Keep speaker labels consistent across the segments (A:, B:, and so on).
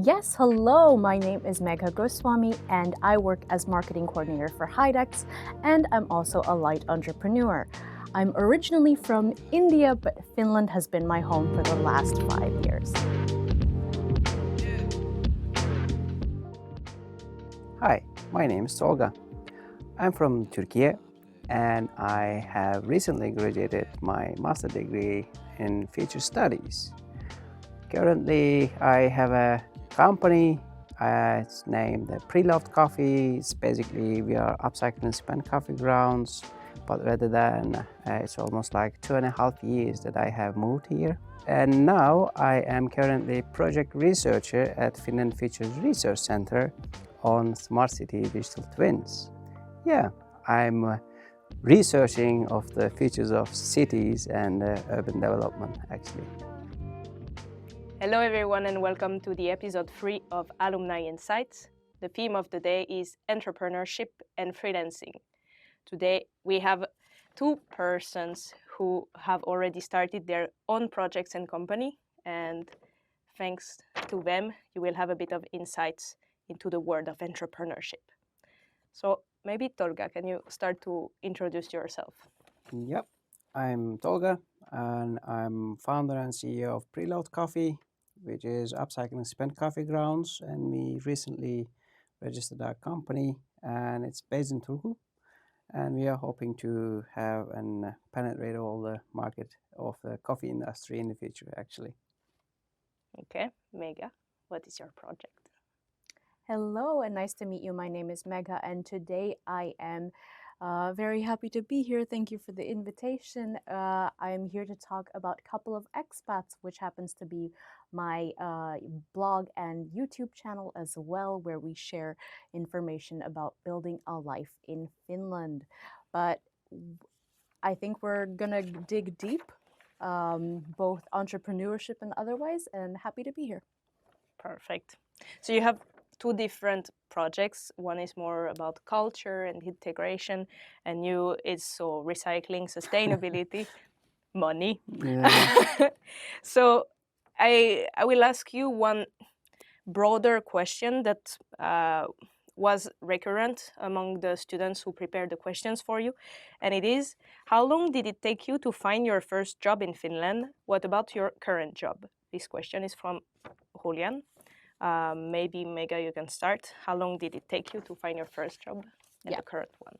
A: Yes, hello, my name is Megha Goswami and I work as marketing coordinator for Hidex, and I'm also a light entrepreneur. I'm originally from India, but Finland has been my home for the last 5 years.
B: Hi, my name is Tolga. I'm from Turkey and I have recently graduated my master degree in future studies. Currently, I have a company. It's named the Preloved Coffee. It's basically we are upcycling spent coffee grounds, but rather than it's almost like 2.5 years that I have moved here. And now I am currently project researcher at Finland Futures Research Centre on smart city digital twins. Yeah, I'm researching of the futures of cities and urban development actually.
C: Hello everyone and welcome to the episode 3 of Alumni Insights. The theme of the day is entrepreneurship and freelancing. Today we have two persons who have already started their own projects and company, and thanks to them you will have a bit of insights into the world of entrepreneurship. So maybe Tolga, can you start to introduce yourself?
B: Yep, I'm Tolga and I'm founder and CEO of Preloved Coffee, which is upcycling spent coffee grounds, and we recently registered our company and it's based in Turku, and we are hoping to have and penetrate all the market of the coffee industry in the future actually.
C: Okay, Megha, what is your project?
A: Hello and nice to meet you. My name is Megha and today I am very happy to be here. Thank you for the invitation. I'm here to talk about Couple of Expats, which happens to be my blog and YouTube channel as well, where we share information about building a life in Finland. But I think we're gonna dig deep, both entrepreneurship and otherwise, and happy to be here.
C: Perfect. So you have two different projects. One is more about culture and integration, and you is so recycling, sustainability, money.
B: Yeah.
C: So I will ask you one broader question that was recurrent among the students who prepared the questions for you, and it is: how long did it take you to find your first job in Finland? What about your current job? This question is from Julian. Maybe Megha, you can start. How long did it take you to find your first job and the current one?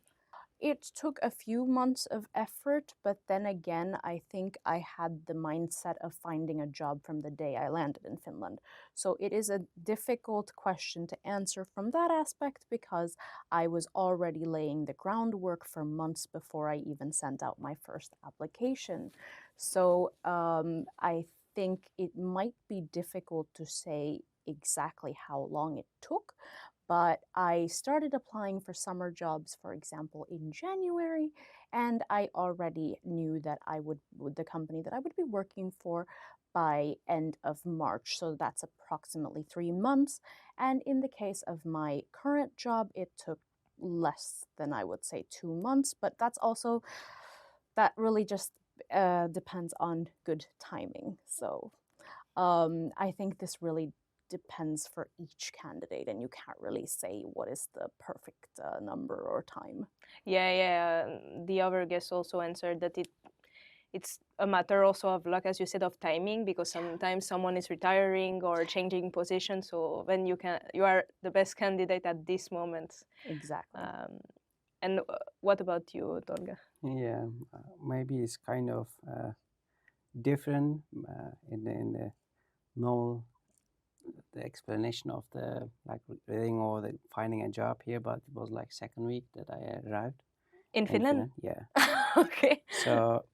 A: It took a few months of effort, but then again, I think I had the mindset of finding a job from the day I landed in Finland. So it is a difficult question to answer from that aspect because I was already laying the groundwork for months before I even sent out my first application. So I think it might be difficult to say exactly how long it took, but I started applying for summer jobs, for example, in January, and I already knew that the company that I would be working for by end of March. So that's approximately 3 months. And in the case of my current job, it took less than, I would say, 2 months, but that really just depends on good timing. So I think this really depends for each candidate, and you can't really say what is the perfect number or time.
C: Yeah. The other guest also answered that it's a matter also of luck, as you said, of timing, because sometimes someone is retiring or changing position. So then you are the best candidate at this moment.
A: Exactly.
C: And what about you, Tolga?
B: Yeah, maybe it's kind of different in the normal the explanation of the like reading or the finding a job here, but it was like second week that I arrived
C: In Finland?
B: Yeah.
C: Okay.
B: So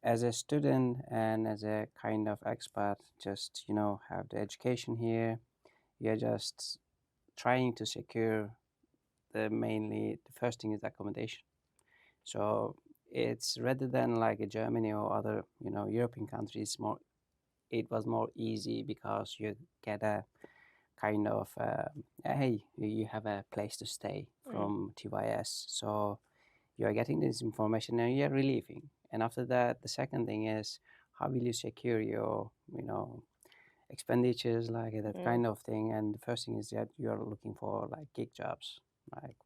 B: as a student and as a kind of expat, just have the education here. You're just trying to secure the first thing is accommodation. So it's rather than like a Germany or other European countries, it was more easy because you get a kind of hey, you have a place to stay from TYS, so you are getting this information and you're relieving. And after that, the second thing is how will you secure your expenditures, like that kind of thing. And the first thing is that you're looking for like gig jobs, like,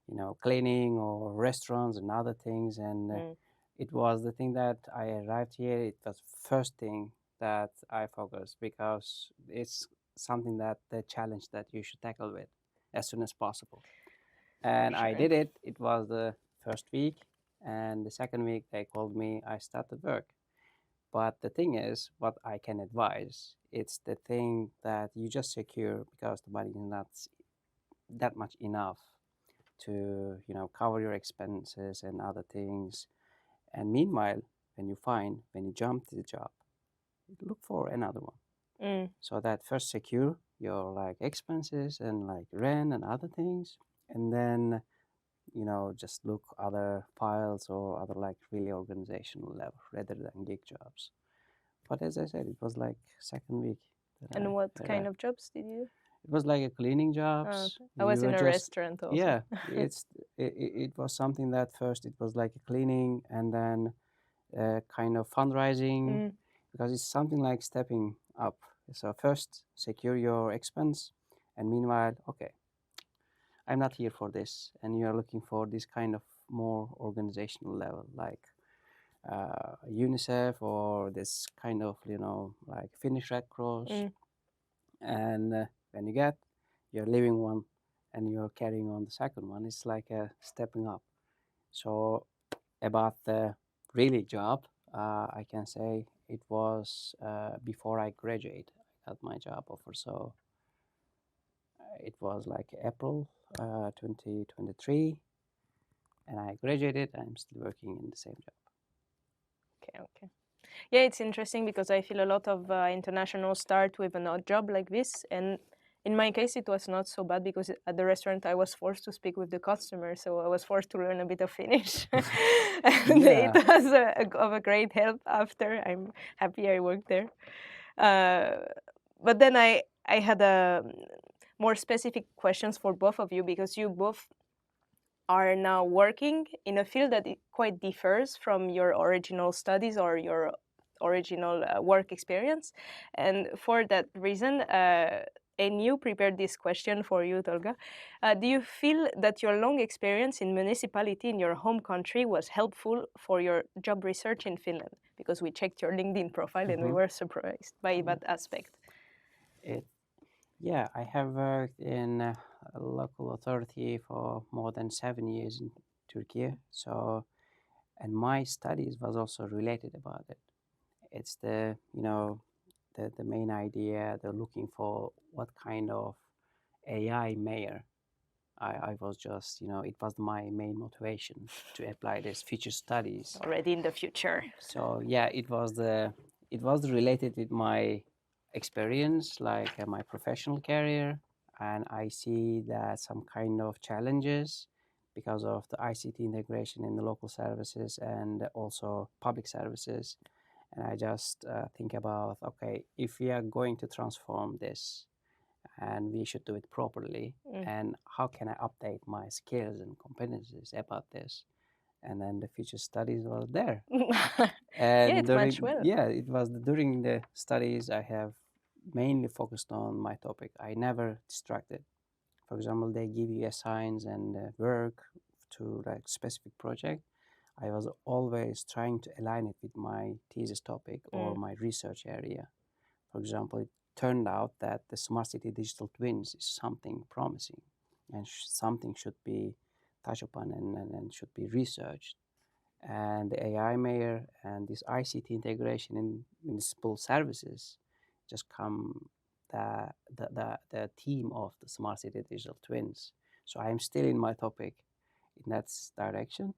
B: you know, cleaning or restaurants and other things. And it was the thing that I arrived here. It was first thing that I focused, because it's something that the challenge that you should tackle with as soon as possible. And I did it. It was the first week, and the second week they called me. I started work. But the thing is, what I can advise, it's the thing that you just secure, because the money is not that much enough to, you know, cover your expenses and other things. And meanwhile, when you jump to the job, look for another one. So that first secure your like expenses and like rent and other things, and then, you know, just look other files or other like really organizational level rather than gig jobs. But as I said, it was like second week.
C: And what kind of jobs did you do?
B: It was like a cleaning jobs.
C: I was in a restaurant also.
B: Yeah, it was something that first it was like a cleaning, and then kind of fundraising, because it's something like stepping up. So first secure your expense, and meanwhile, okay, I'm not here for this, and you are looking for this kind of more organizational level, like UNICEF or this kind of, you know, like Finnish Red Cross. And when you get, you're leaving one and you're carrying on the second one. It's like a stepping up. So about the really job, I can say it was before I graduated. I got my job offer. So it was like April 2023, and I graduated. I'm still working in the same job.
C: Okay. Yeah, it's interesting because I feel a lot of internationals start with an odd job like this, and in my case it was not so bad, because at the restaurant I was forced to speak with the customer, so I was forced to learn a bit of Finnish. And
B: Yeah.
C: it was of a great help after. I'm happy I worked there. But then I had more specific questions for both of you, because you both are now working in a field that it quite differs from your original studies or your original work experience. And for that reason, and you prepared this question for you, Tolga. Do you feel that your long experience in municipality in your home country was helpful for your job research in Finland? Because we checked your LinkedIn profile and we were surprised by that aspect.
B: Yeah, I have worked in a local authority for more than 7 years in Turkey. So, and my studies was also related about it. It's the, you know, the main idea. They're looking for what kind of AI mayor. I was just, you know, it was my main motivation to apply this future studies.
C: Already in the future.
B: So yeah, it was related with my experience, like my professional career, and I see that some kind of challenges because of the ICT integration in the local services and also public services. And I just think about, okay, if we are going to transform this, and we should do it properly, and how can I update my skills and competencies about this? And then the future studies was there. And
C: yeah, it matched well.
B: Yeah, it was during the studies I have mainly focused on my topic. I never distracted. For example, they give you assignments and work to like specific project. I was always trying to align it with my thesis topic or my research area. For example, it turned out that the smart city digital twins is something promising, and something should be touched upon and should be researched. And the AI mayor and this ICT integration in municipal services just come the theme of the smart city digital twins. So I am still in my topic in that direction,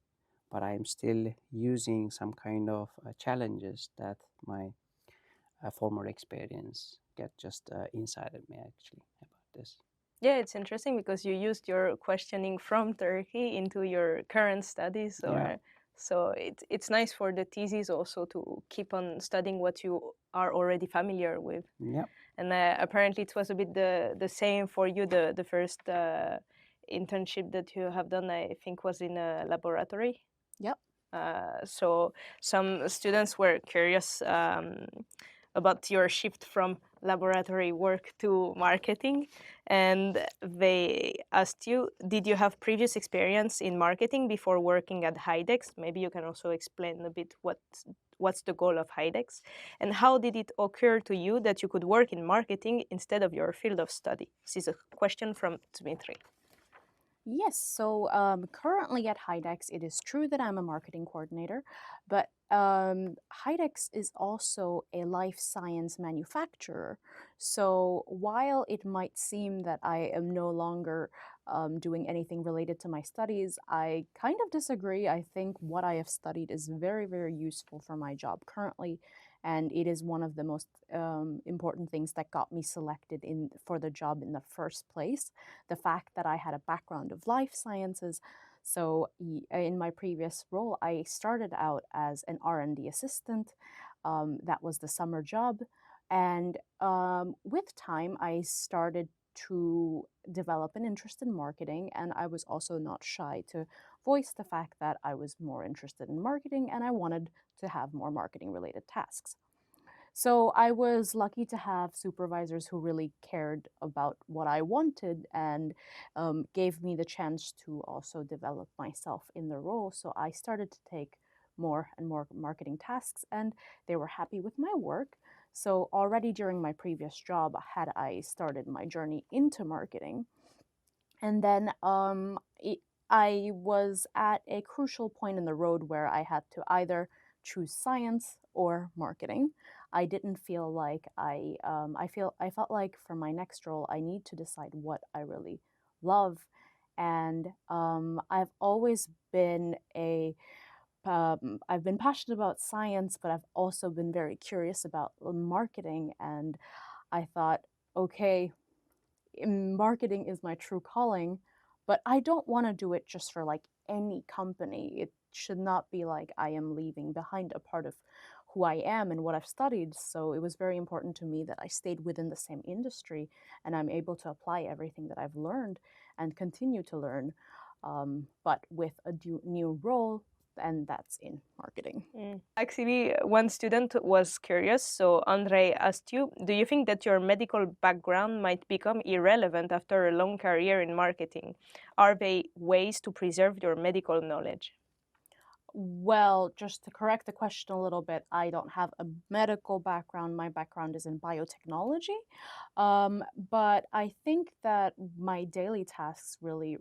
B: but I am still using some kind of challenges that my former experience get just inside of me actually about this.
C: Yeah, it's interesting because you used your questioning from Turkey into your current studies. So it's nice for the thesis also to keep on studying what you are already familiar with.
B: Yeah.
C: And apparently it was a bit the same for you. The first internship that you have done, I think, was in a laboratory.
A: Yep.
C: So some students were curious about your shift from laboratory work to marketing, and they asked you, did you have previous experience in marketing before working at Hidex? Maybe you can also explain a bit what's the goal of Hidex, and how did it occur to you that you could work in marketing instead of your field of study? This is a question from Dmitry.
A: Yes, so currently at Hidex, it is true that I'm a marketing coordinator, but Hidex is also a life science manufacturer. So while it might seem that I am no longer doing anything related to my studies, I kind of disagree. I think what I have studied is very, very useful for my job currently, and it is one of the most important things that got me selected for the job in the first place. The fact that I had a background of life sciences. So in my previous role, I started out as an R&D assistant. That was the summer job. And with time, I started to develop an interest in marketing. And I was also not shy to voice the fact that I was more interested in marketing and I wanted to have more marketing related tasks. So I was lucky to have supervisors who really cared about what I wanted and gave me the chance to also develop myself in the role. So I started to take more and more marketing tasks, and they were happy with my work. So already during my previous job, had I started my journey into marketing, and then I was at a crucial point in the road where I had to either choose science or marketing. I didn't feel like I felt like for my next role I need to decide what I really love, and I've always been I've been passionate about science, but I've also been very curious about marketing, and I thought, okay, marketing is my true calling, but I don't want to do it just for like any company. It should not be like I am leaving behind a part of who I am and what I've studied. So it was very important to me that I stayed within the same industry and I'm able to apply everything that I've learned and continue to learn, but with a new role, and that's in marketing.
C: Actually, one student was curious, so Andre asked you, do you think that your medical background might become irrelevant after a long career in marketing? Are there ways to preserve your medical knowledge?
A: Well, just to correct the question a little bit, I don't have a medical background. My background is in biotechnology. But I think that my daily tasks really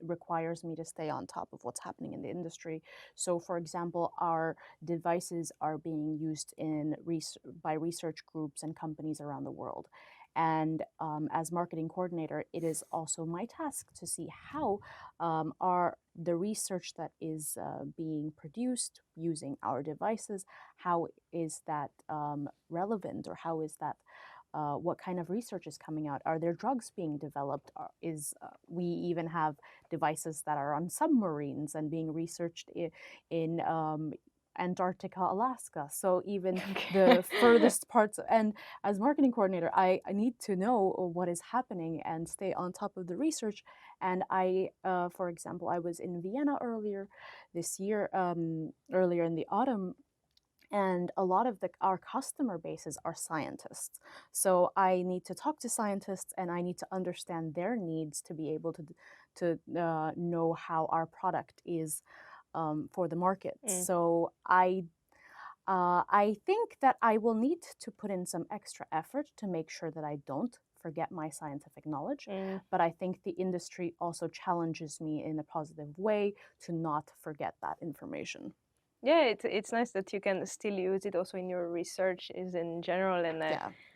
A: requires me to stay on top of what's happening in the industry. So, for example, our devices are being used by research groups and companies around the world. And as marketing coordinator, it is also my task to see how are the research that is being produced using our devices, how is that relevant, or how is that what kind of research is coming out? Are there drugs being developed? We even have devices that are on submarines and being researched in Antarctica, Alaska. So even the furthest parts. And as marketing coordinator, I need to know what is happening and stay on top of the research. And for example, I was in Vienna earlier this year, earlier in the autumn, and a lot of our customer bases are scientists. So I need to talk to scientists and I need to understand their needs to be able to know how our product is for the market. So I think that I will need to put in some extra effort to make sure that I don't forget my scientific knowledge. But I think the industry also challenges me in a positive way to not forget that information.
C: Yeah, it's nice that you can still use it also in your research is in general, and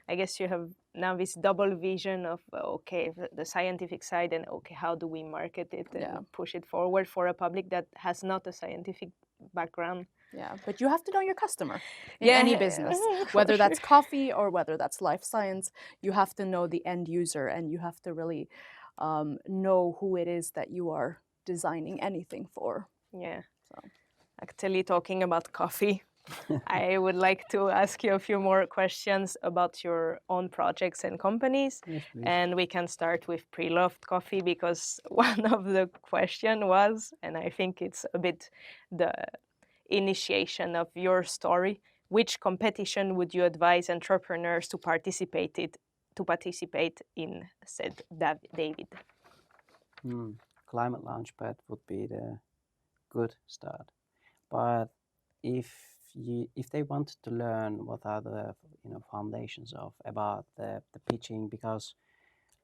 C: I guess you have now this double vision of okay, the scientific side, and okay, how do we market it and push it forward for a public that has not a scientific background.
A: Yeah, but you have to know your customer in any business, whether that's coffee or whether that's life science. You have to know the end user, and you have to really know who it is that you are designing anything for.
C: Yeah. So. Actually, talking about coffee, I would like to ask you a few more questions about your own projects and companies.
B: Yes, please.
C: And we can start with Preloved Coffee, because one of the question was, and I think it's a bit the initiation of your story, which competition would you advise entrepreneurs to participate in, said David.
B: Climate Launchpad would be the good start. But if they want to learn what are the foundations about the pitching, because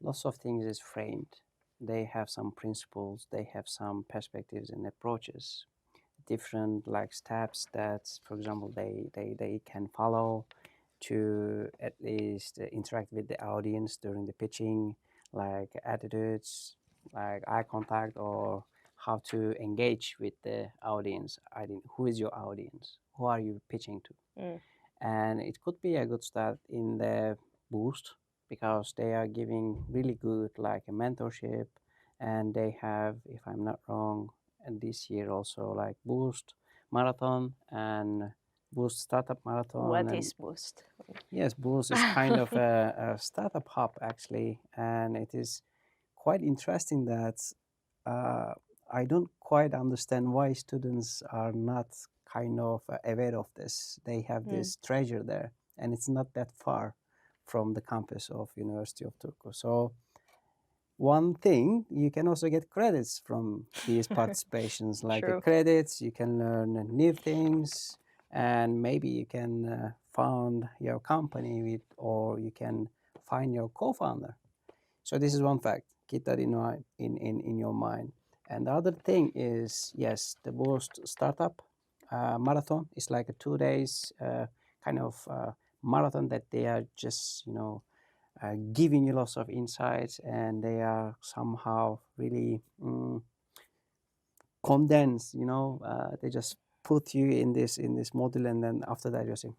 B: lots of things is framed, they have some principles, they have some perspectives and approaches, different like steps that, for example, they can follow to at least interact with the audience during the pitching, like attitudes, like eye contact, or how to engage with the audience. Who is your audience? Who are you pitching to? And it could be a good start in the Boost, because they are giving really good like a mentorship, and they have, if I'm not wrong, and this year also like Boost Marathon and Boost Startup Marathon.
C: What is Boost?
B: Yes, Boost is kind of a startup hub actually, and it is quite interesting that I don't quite understand why students are not kind of aware of this. They have this treasure there, and it's not that far from the campus of University of Turku. So one thing, you can also get credits from these participations, like credits, you can learn new things, and maybe you can found your company with, or you can find your co-founder. So this is one fact. Keep that in your mind. And the other thing is, yes, the Boost Startup Marathon is like a 2 days kind of marathon that they are just, giving you lots of insights, and they are somehow really condensed, they just put you in this model, and then after that you're saying,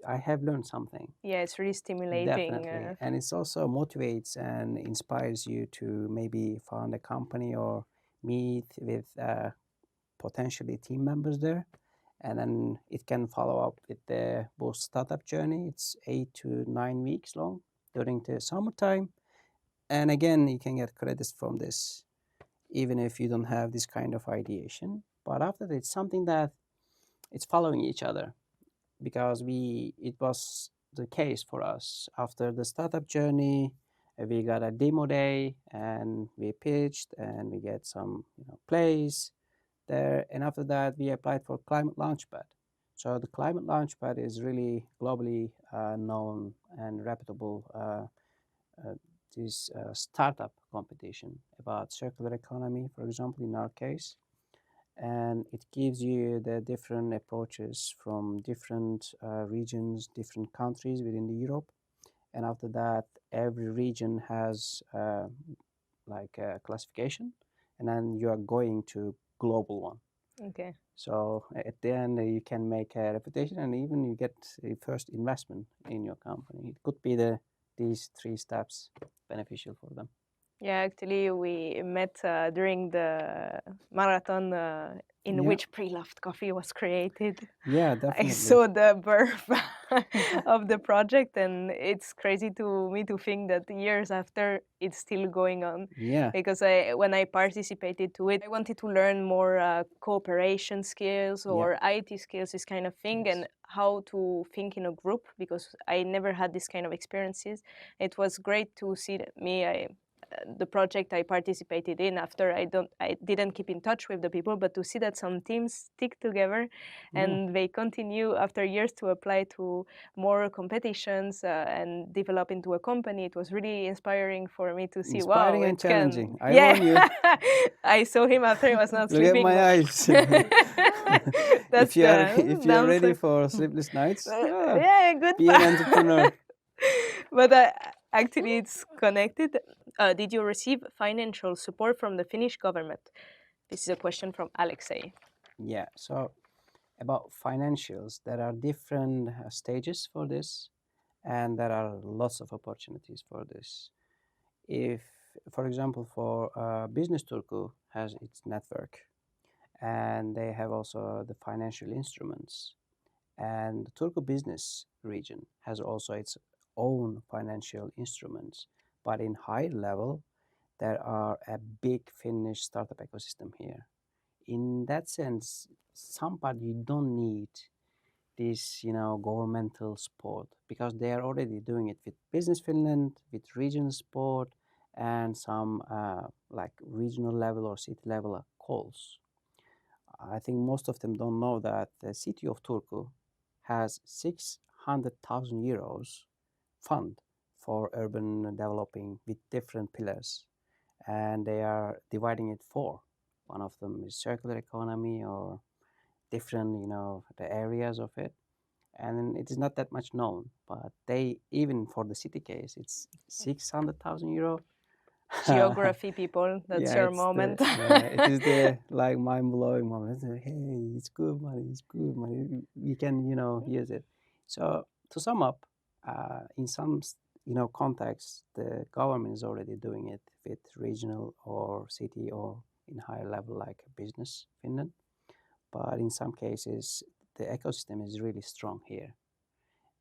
B: I have learned something.
C: Yeah, it's really stimulating.
B: Definitely. And it also motivates and inspires you to maybe found a company or meet with potentially team members there. And then it can follow up with the Boost startup journey. It's 8 to 9 weeks long during the summertime. And again, you can get credits from this, even if you don't have this kind of ideation. But after that, it's something that it's following each other, because it was the case for us. After the startup journey, we got a demo day and we pitched and we get some plays there. And after that, we applied for Climate Launchpad. So the Climate Launchpad is really globally known and reputable this startup competition about circular economy, for example, in our case. And it gives you the different approaches from different regions, different countries within the Europe. And after that, every region has like a classification, and then you are going to global one.
C: Okay.
B: So at the end, you can make a reputation, and even you get a first investment in your company. It could be these 3 steps beneficial for them.
C: Yeah, actually, we met during the marathon in which Preloved Coffee was created.
B: Yeah, definitely.
C: I saw the birth of the project, and it's crazy to me to think that years after it's still going on.
B: Yeah.
C: Because when I participated to it, I wanted to learn more cooperation skills or IT skills, this kind of thing, and how to think in a group, because I never had this kind of experiences. It was great to see the project I participated in. After I didn't keep in touch with the people, but to see that some teams stick together and they continue after years to apply to more competitions and develop into a company, it was really inspiring for me to see.
B: Inspiring and challenging. I
C: warn
B: you.
C: I saw him after he was not sleeping.
B: Look at my eyes.
C: That's
B: if you're ready for sleepless nights,
C: good.
B: Be an entrepreneur.
C: But actually, it's connected. Did you receive financial support from the Finnish government? This is a question from Alexei.
B: Yeah, so about financials, there are different stages for this, and there are lots of opportunities for this. If, for example, for Business Turku has its network, and they have also the financial instruments, and the Turku business region has also its own financial instruments. But in high level, there are a big Finnish startup ecosystem here. In that sense, somebody you don't need this, governmental support, because they are already doing it with Business Finland, with regional support, and some like regional level or city level calls. I think most of them don't know that the city of Turku has 600,000 euros fund for urban developing with different pillars, and they are dividing it for. One of them is circular economy or different, the areas of it, and it is not that much known. But they, even for the city case, it's 600,000 euro.
C: Geography people, that's
B: Yeah,
C: your
B: it's
C: moment.
B: it is the like mind-blowing moment. It's like, hey, it's good money, it's good money. We can, use it. So to sum up, in some, contexts, the government is already doing it with regional or city or in higher level like Business Finland. But in some cases, the ecosystem is really strong here.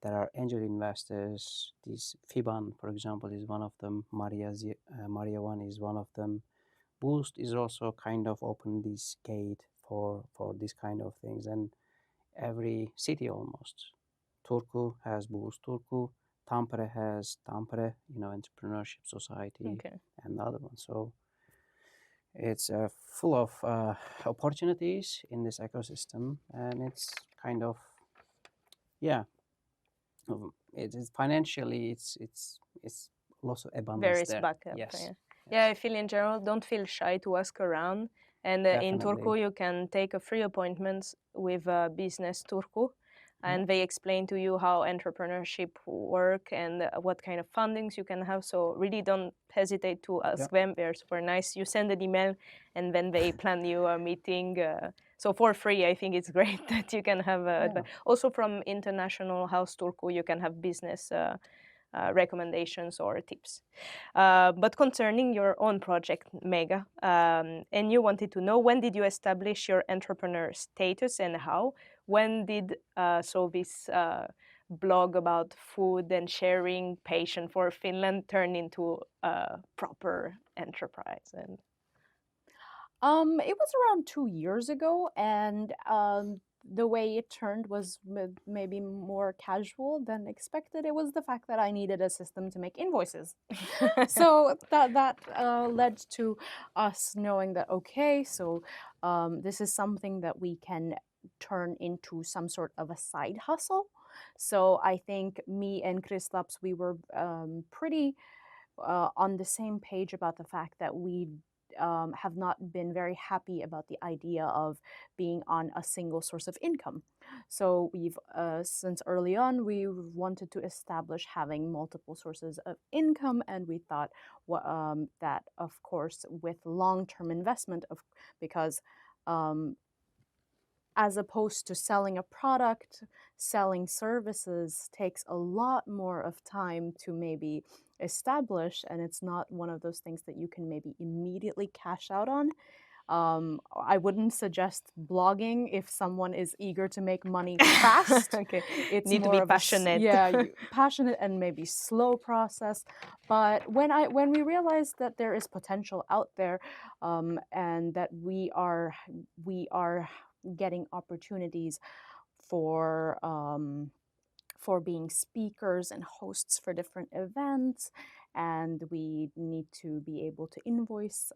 B: There are angel investors. This Fiban, for example, is one of them. Maria One is one of them. Boost is also kind of open this gate for this kind of things, and every city almost. Turku has Boost Turku. Tampere has Tampere, Entrepreneurship Society,
C: Okay.
B: and the other one. So it's full of opportunities in this ecosystem, and it's kind of, yeah, it is financially, it's lots of abundance
C: There is
B: there.
C: backup.
B: Yes.
C: Yeah.
B: Yes.
C: Yeah, I feel in general, don't feel shy to ask around. And in
B: Definitely.
C: Turku, you can take a free appointment with Business Turku, and they explain to you how entrepreneurship work and what kind of fundings you can have. So really don't hesitate to ask them. They're super nice. You send an email, and then they plan you a meeting. So for free, I think it's great that you can have. Also from International House Turku, you can have business recommendations or tips. But concerning your own project, Megha, and you wanted to know, when did you establish your entrepreneur status and how? When did this blog about food and sharing passion for Finland turn into a proper enterprise? And
A: it was around 2 years ago, and the way it turned was maybe more casual than expected. It was the fact that I needed a system to make invoices. So that led to us knowing that, okay, so this is something that we can turn into some sort of a side hustle. So I think me and Kristaps, we were pretty on the same page about the fact that we have not been very happy about the idea of being on a single source of income. So we've, since early on, we wanted to establish having multiple sources of income, and we thought that, of course, with long-term investment, because as opposed to selling a product, selling services takes a lot more of time to maybe establish, and it's not one of those things that you can maybe immediately cash out on. I wouldn't suggest blogging if someone is eager to make money fast.
C: Okay,
A: It's
C: need to
A: more
C: be
A: of
C: passionate.
A: passionate and maybe slow process. But when we realized that there is potential out there, and that we are getting opportunities for being speakers and hosts for different events, and we need to be able to invoice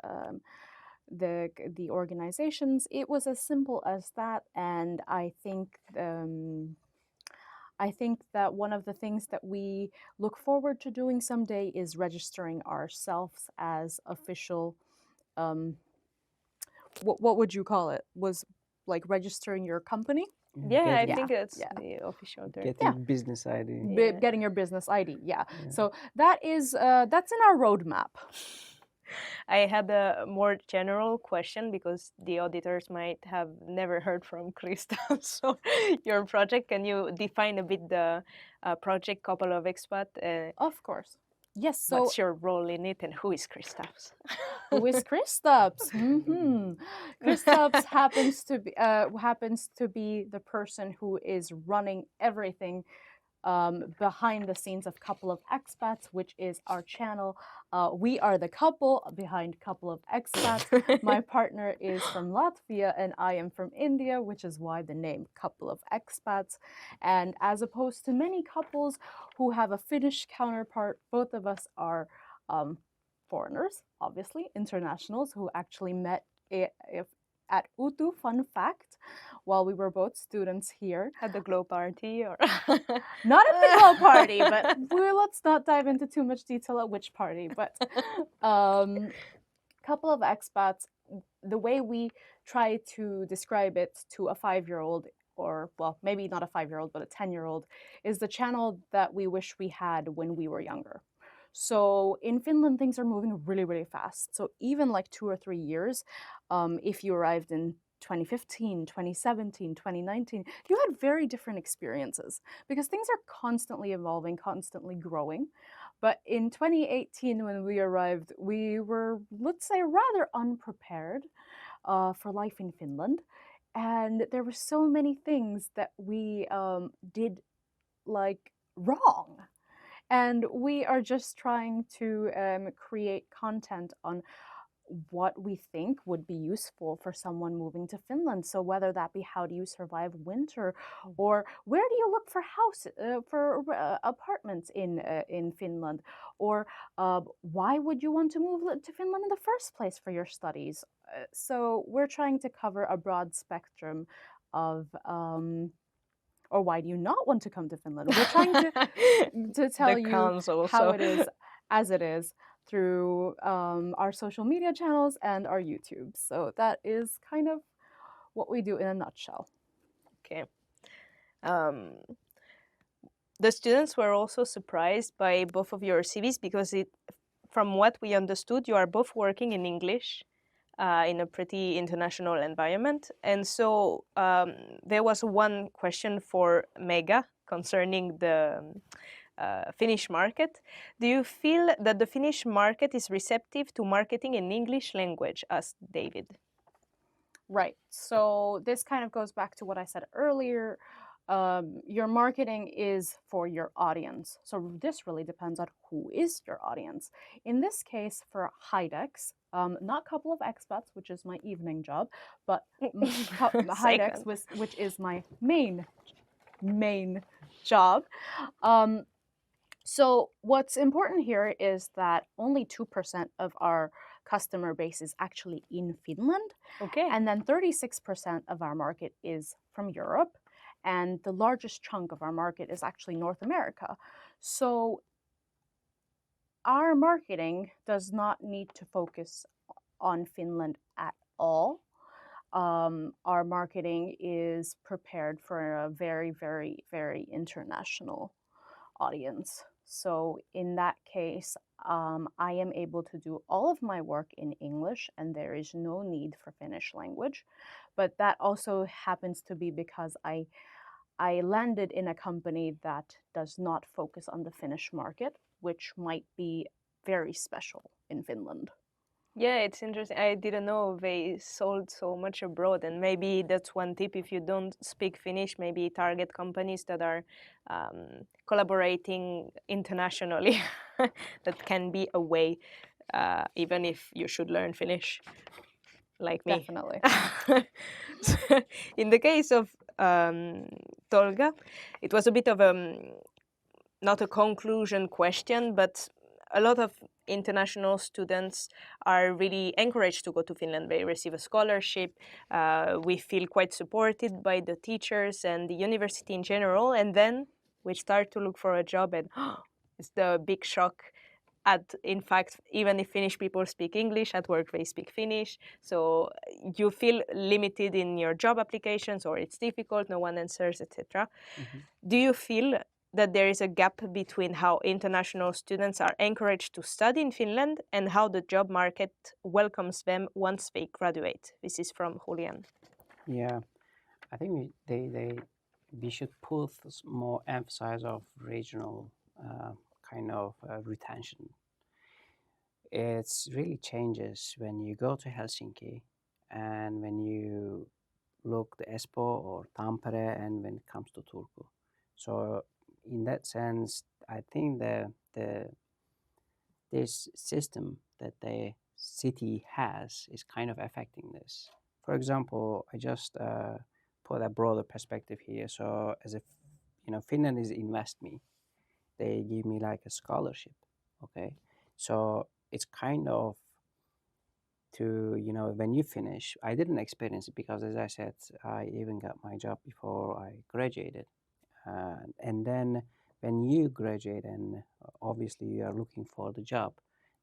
A: the organizations. It was as simple as that, and I think that one of the things that we look forward to doing someday is registering ourselves as official. What would you call it? Was like registering your company?
C: Yeah, I
B: Getting,
C: think that's
A: yeah.
C: the official term.
B: getting business ID.
C: Yeah.
A: Getting your business ID. Yeah. So that is that's in our roadmap.
C: I had a more general question because the auditors might have never heard from Kristaps. So your project, can you define a bit the project Couple of Expats?
A: Of course. Yes. So
C: what's your role in it, and who is Kristaps?
A: who is Kristaps? Kristaps happens to be the person who is running everything behind the scenes of Couple of Expats, which is our channel. We are the couple behind Couple of Expats. My partner is from Latvia and I am from India, which is why the name Couple of Expats. And as opposed to many couples who have a Finnish counterpart, both of us are foreigners, obviously, internationals who actually met at UTU, fun fact, while we were both students here.
C: At the glow party or
A: Not at the glow party, but let's not dive into too much detail at which party. But Couple of Expats, the way we try to describe it to a 5-year-old, or well, maybe not a 5-year-old, but a 10-year-old, is the channel that we wish we had when we were younger. So in Finland, things are moving really, really fast. So even like 2 or 3 years, if you arrived in 2015, 2017, 2019, you had very different experiences because things are constantly evolving, constantly growing. But in 2018, when we arrived, we were, let's say, rather unprepared for life in Finland. And there were so many things that we did like wrong. And we are just trying to create content on what we think would be useful for someone moving to Finland. So whether that be how do you survive winter, or where do you look for apartments in Finland, or why would you want to move to Finland in the first place for your studies? So we're trying to cover a broad spectrum of or why do you not want to come to Finland? We're trying to tell you how it is as it is through our social media channels and our YouTube. So that is kind of what we do in a nutshell.
C: Okay. The students were also surprised by both of your CVs because from what we understood, you are both working in English in a pretty international environment. And so there was one question for Megha concerning the Finnish market. Do you feel that the Finnish market is receptive to marketing in English language, asked David?
A: Right. So this kind of goes back to what I said earlier. Your marketing is for your audience. So this really depends on who is your audience. In this case, for Hidex, not Couple of Expats, which is my evening job, but Hidex, which is my main job. So what's important here is that only 2% of our customer base is actually in Finland.
C: Okay.
A: And then 36% of our market is from Europe. And the largest chunk of our market is actually North America. So our marketing does not need to focus on Finland at all. Our marketing is prepared for a very, very, very international audience. So in that case, I am able to do all of my work in English and there is no need for Finnish language. But that also happens to be because I landed in a company that does not focus on the Finnish market, which might be very special in Finland.
C: Yeah, it's interesting. I didn't know they sold so much abroad, and maybe that's one tip. If you don't speak Finnish, maybe target companies that are collaborating internationally. That can be a way, even if you should learn Finnish, like me.
A: Definitely.
C: In the case of Tolga, it was a bit of not a conclusion question, but a lot of international students are really encouraged to go to Finland. They receive a scholarship. We feel quite supported by the teachers and the university in general. And then we start to look for a job and it's the big shock. In fact, even if Finnish people speak English, at work they speak Finnish. So you feel limited in your job applications or it's difficult, no one answers, etc. Mm-hmm. Do you feel that there is a gap between how international students are encouraged to study in Finland and how the job market welcomes them once they graduate? This is from Julian.
B: Yeah, I think we should put more emphasis of regional kind of retention. It really changes when you go to Helsinki and when you look to Espoo or Tampere and when it comes to Turku. So in that sense, I think this system that the city has is kind of affecting this. For example, I just put a broader perspective here. So as if, Finland is Invest Me. They give me like a scholarship. Okay. So it's kind of to, when you finish, I didn't experience it because, as I said, I even got my job before I graduated. And then when you graduate and obviously you are looking for the job,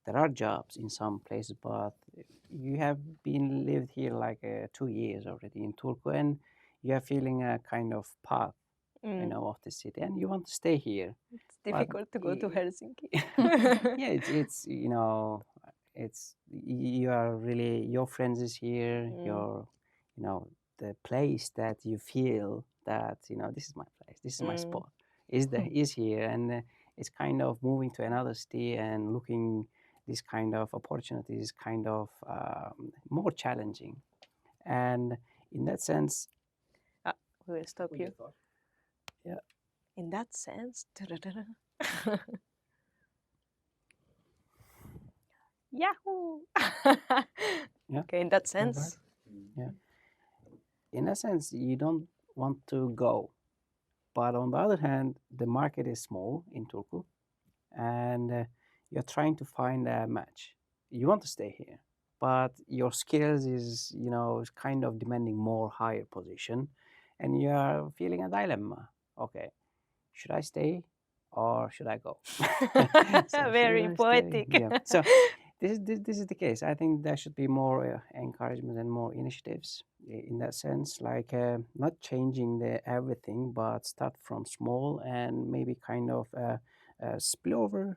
B: there are jobs in some places, but you have been lived here like 2 years already in Turku, and you are feeling a kind of path, of the city, and you want to stay here.
C: It's difficult to go to Helsinki.
B: Yeah, it's it's you are really, your friends is here, your the place that you feel that this is my place, this is my spot, is here, and it's kind of moving to another city and looking this kind of opportunities is kind of more challenging, and in that sense,
C: We will stop you.
B: Yeah.
C: In that sense. Yahoo!
B: Yeah.
C: Okay, in that sense.
B: Yeah. In a sense, you don't want to go. But on the other hand, the market is small in Turku, and you're trying to find a match. You want to stay here, but your skills is, is kind of demanding more higher position, and you are feeling a dilemma. Okay, should I stay or should I go?
C: Very poetic.
B: Yeah. So this is the case. I think there should be more encouragement and more initiatives in that sense, like not changing the everything, but start from small and maybe kind of spillover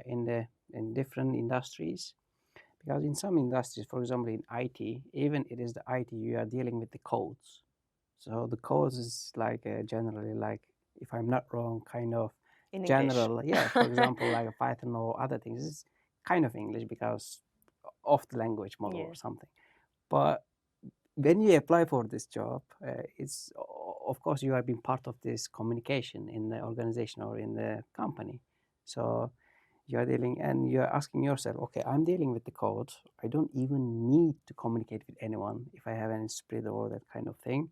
B: in different industries. Because in some industries, for example, in IT, even it is the IT, you are dealing with the codes. So the codes is like generally, like, if I'm not wrong, kind of
C: in
B: general,
C: English.
B: yeah, for example, like a Python or other things, it's kind of English because of the language model or something. But when you apply for this job, it's, of course, you have been part of this communication in the organization or in the company. So you are dealing and you're asking yourself, okay, I'm dealing with the code. I don't even need to communicate with anyone if I have any spread or that kind of thing.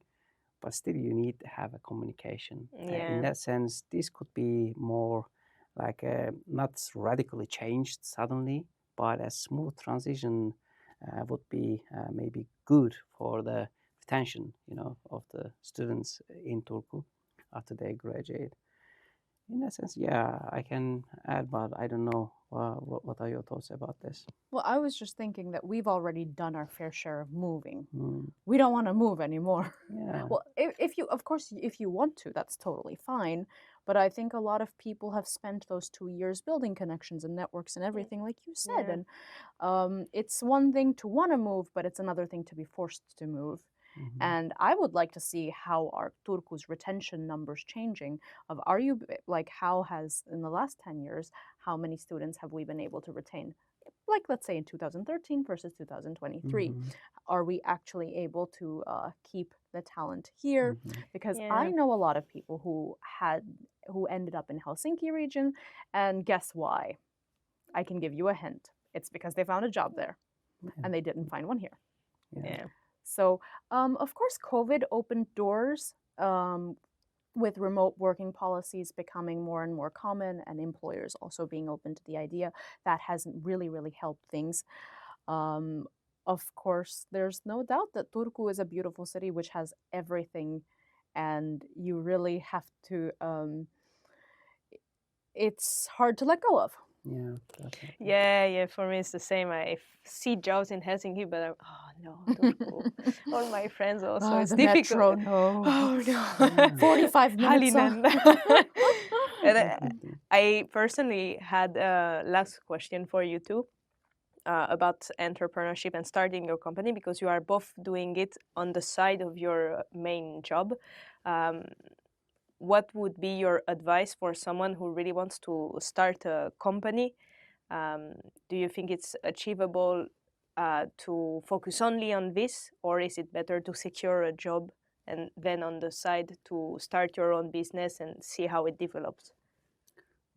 B: But still, you need to have a communication. In that sense, this could be more like not radically changed suddenly, but a smooth transition would be maybe good for the retention, of the students in Turku after they graduate. In that sense, yeah, I can add, but I don't know. What are your thoughts about this?
A: Well, I was just thinking that we've already done our fair share of moving.
B: Mm.
A: We don't want to move anymore.
B: Yeah.
A: Well, if you, of course, if you want to, that's totally fine. But I think a lot of people have spent those 2 years building connections and networks and everything, like you said.
C: Yeah.
A: And it's one thing to want to move, but it's another thing to be forced to move.
B: Mm-hmm.
A: And I would like to see how are Turku's retention numbers changing. Of are you like how has in the last 10 years, how many students have we been able to retain? Like let's say in 2013 versus 2023, are we actually able to keep the talent here? Because I know a lot of people who ended up in Helsinki region, and guess why? I can give you a hint. It's because they found a job there, and they didn't find one here.
C: Yeah.
A: So, of course, COVID opened doors with remote working policies becoming more and more common and employers also being open to the idea. That hasn't really helped things. Of course, there's no doubt that Turku is a beautiful city which has everything, and you really have to, it's hard to let go of.
B: Yeah, definitely.
C: Yeah, for me it's the same. I see jobs in Helsinki, but I'm, Turku. All my friends also. It's
A: the
C: difficult.
A: metro, no.
C: Oh no.
A: 45 minutes.
C: Halinen. And I personally had a last question for you too, about entrepreneurship and starting your company, because you are both doing it on the side of your main job. What would be your advice for someone who really wants to start a company? Do you think it's achievable to focus only on this, or is it better to secure a job and then on the side to start your own business and see how it develops?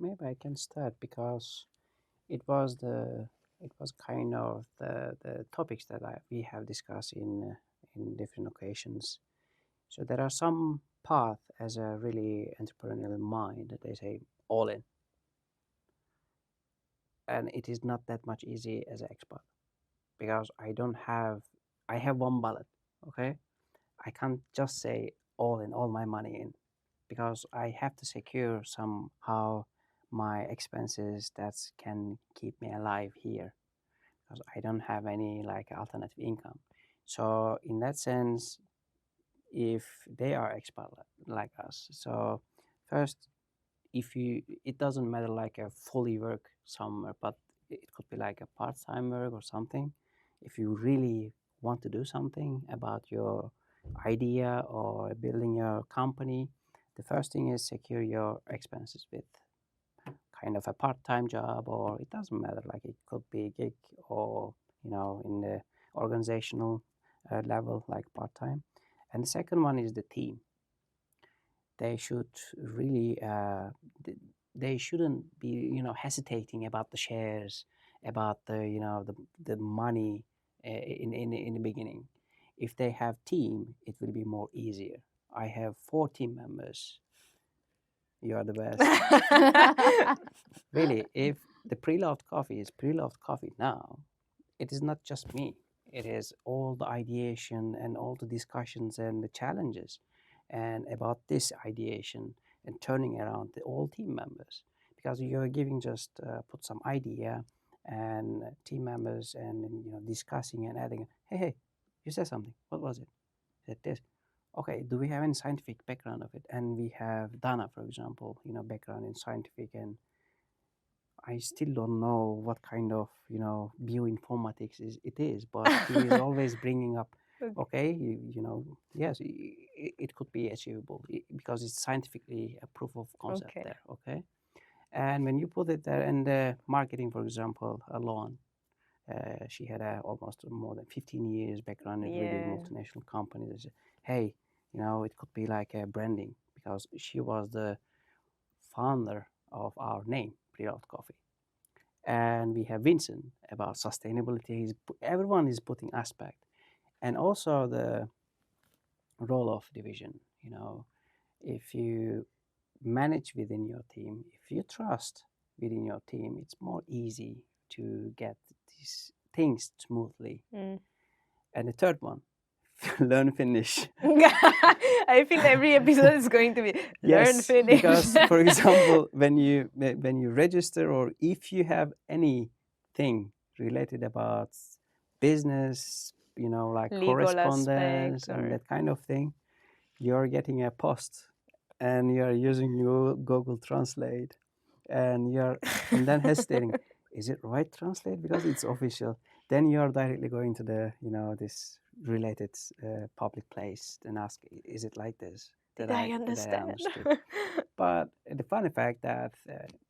B: Maybe I can start because it was kind of the topics that we have discussed in different occasions. So there are some path as a really entrepreneurial mind that they say all in, and it is not that much easy as an expert because I have one ballot. Okay, I can't just say all in, all my money in, because I have to secure somehow my expenses that can keep me alive here, because I don't have any like alternative income. So in that sense, if they are expert like us, so first, if you, it doesn't matter like a fully work somewhere, but it could be like a part-time work or something. If you really want to do something about your idea or building your company, the first thing is secure your expenses with kind of a part-time job, or it doesn't matter, like it could be a gig or in the organizational level, like part-time. And the second one is the team. They should really they shouldn't be hesitating about the shares, about the money in the beginning. If they have team, it will be more easier. I have 4 team members. You are the best. Really, if the Preloved Coffee is Preloved Coffee now, it is not just me. It is all the ideation and all the discussions and the challenges and about this ideation and turning around the all team members, because you're giving just put some idea and team members and discussing and adding, hey, you said something, what was it? Said this. Okay, do we have any scientific background of it? And we have Dana, for example, background in scientific, and I still don't know what kind of bioinformatics it is, but he is always bringing up, okay, yes, it could be achievable because it's scientifically a proof of concept there, okay? And when you put it there, and marketing, for example, alone, she had almost more than 15 years background in really multinational companies. Hey, it could be like a branding, because she was the founder of our name, Preloved Coffee. And we have Vincent about sustainability. Everyone is putting aspect. And also the role of division. If you manage within your team, if you trust within your team, it's more easy to get these things smoothly. And the third one, learn Finnish.
C: I feel every episode is going to be learn Finnish.
B: Because, for example, when you register, or if you have anything related about business, like legal correspondence and that kind of thing, you're getting a post, and you're using your Google Translate, and then hesitating, is it right translate because it's official? Then you're directly going to the this related public place and ask, is it like this?
C: Did I understand?
B: But the funny fact that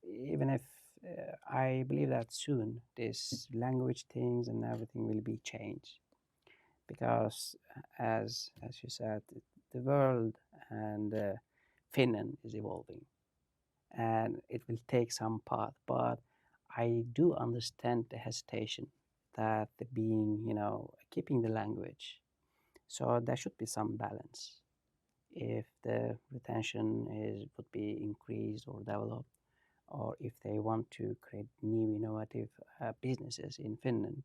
B: even if I believe that soon this language things and everything will be changed, because as you said, the world and Finland is evolving, and it will take some path. But I do understand the hesitation that being, keeping the language. So there should be some balance. If the retention would be increased or developed, or if they want to create new innovative businesses in Finland,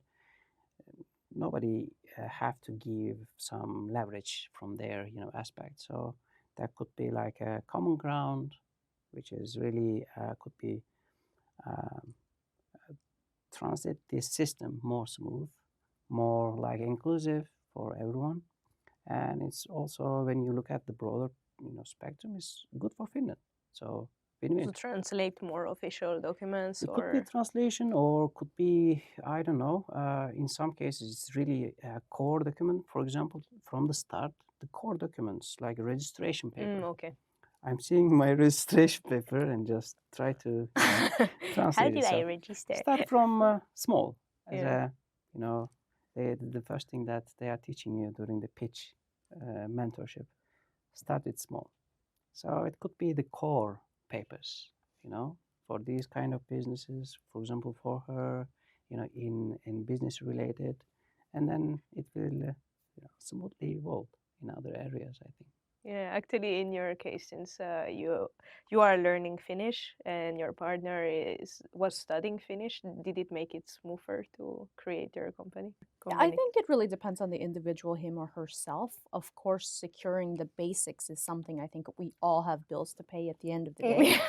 B: nobody have to give some leverage from their aspect. So that could be like a common ground, which is really could be transit this system more smooth, more like inclusive for everyone. And it's also, when you look at the broader spectrum, is good for Finland. So win-win.
C: To translate more official documents,
B: it could be translation, or could be, I don't know, in some cases it's really a core document. For example, from the start, the core documents like a registration paper.
C: Okay.
B: I'm seeing my registration paper and just try to translate it.
C: How do I register?
B: Start from small, as the first thing that they are teaching you during the pitch mentorship. start it small. So it could be the core papers, for these kind of businesses, for example, for her, in business related, and then it will smoothly evolve in other areas, I think.
C: Yeah, actually, in your case, since you are learning Finnish and your partner was studying Finnish, did it make it smoother to create your company?
A: I think it really depends on the individual, him or herself. Of course, securing the basics is something I think we all have bills to pay at the end of the day.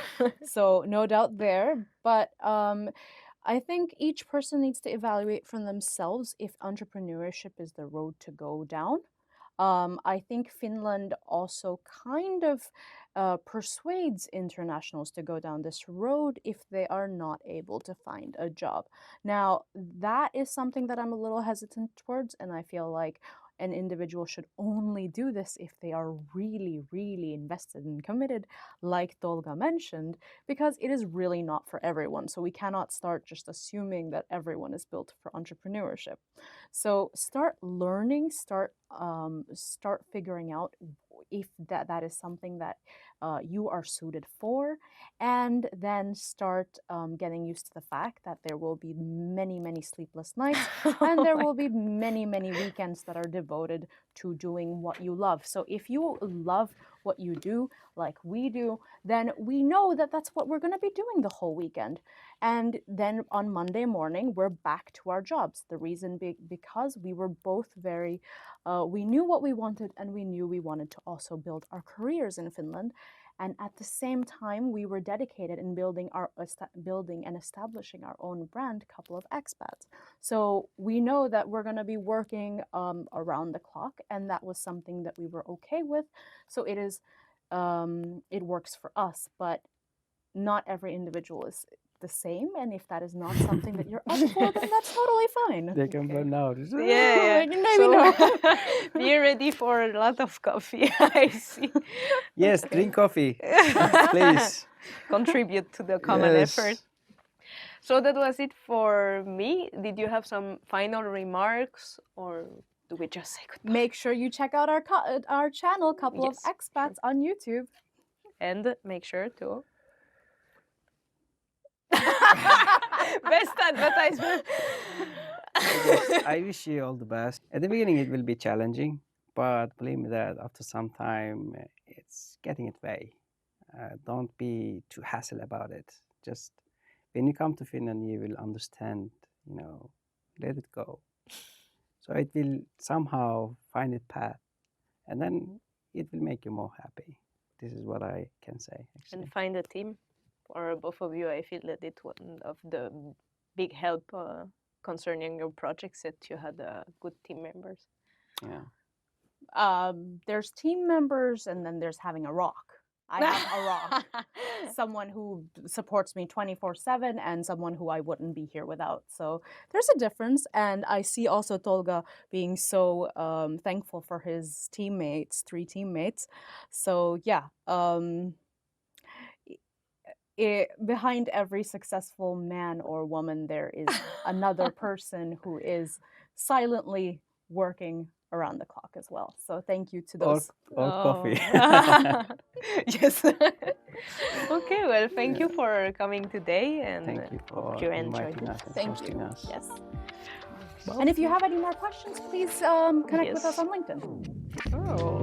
A: So no doubt there. But I think each person needs to evaluate for themselves if entrepreneurship is the road to go down. I think Finland also kind of persuades internationals to go down this road if they are not able to find a job. Now, that is something that I'm a little hesitant towards, and I feel like an individual should only do this if they are really, really invested and committed, like Tolga mentioned, because it is really not for everyone. So we cannot start just assuming that everyone is built for entrepreneurship. So start learning, start figuring out if that is something that you are suited for, and then start getting used to the fact that there will be many, many sleepless nights, and there will be many, many weekends that are devoted to doing what you love. So if you love what you do, like we do, then we know that that's what we're going to be doing the whole weekend. And then on Monday morning, we're back to our jobs. The reason because we were both very, we knew what we wanted, and we knew we wanted to also build our careers in Finland. And at the same time, we were dedicated in building and establishing our own brand, Couple of Expats. So we know that we're going to be working around the clock, and that was something that we were okay with. So it is, it works for us, but not every individual is the same, and if that is not something that you're up for, then that's totally fine.
B: They can burn out.
C: Yeah. So be ready for a lot of coffee. I see.
B: Yes, drink coffee, please.
C: Contribute to the common effort. So that was it for me. Did you have some final remarks, or do we just say goodbye?
A: Make sure you check out our channel, Couple of Expats, on YouTube.
C: And make sure to... Best advertisement.
B: I wish you all the best. At the beginning, it will be challenging, but believe me that after some time, it's getting its way. Don't be too hassle about it. Just when you come to Finland, you will understand, let it go. So it will somehow find its path, and then it will make you more happy. This is what I can say, actually.
C: And find a team. For both of you, I feel that it's one of the big help concerning your projects, that you had good team members.
B: Yeah.
A: There's team members, and then there's having a rock. I have a rock. Someone who supports me 24/7, and someone who I wouldn't be here without. So there's a difference, and I see also Tolga being so thankful for his teammates, 3 teammates. So yeah. Behind every successful man or woman, there is another person who is silently working around the clock as well. So thank you to those.
B: Or coffee.
C: Yes. Okay, well, thank you for coming today, and
B: thank you for
C: hope you enjoyed
B: inviting
C: it.
B: us and
A: Thank
B: hosting
A: you.
B: us.
A: Yes.
B: Well,
A: And if you have any more questions, please connect with us on LinkedIn.
C: Oh.